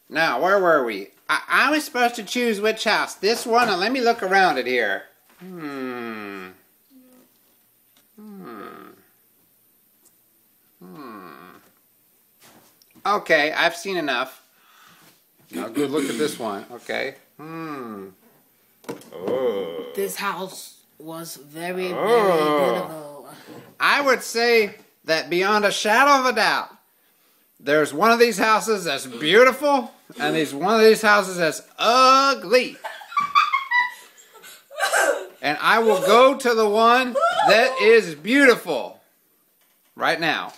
Now, where were we? I was supposed to choose which house. This one, and let me look around it here. Okay, I've seen enough. Now go look at this one. Okay. Oh. This house was very beautiful. I would say that beyond a shadow of a doubt, there's one of these houses that's beautiful, and there's one of these houses that's ugly. And I will go to the one that is beautiful right now.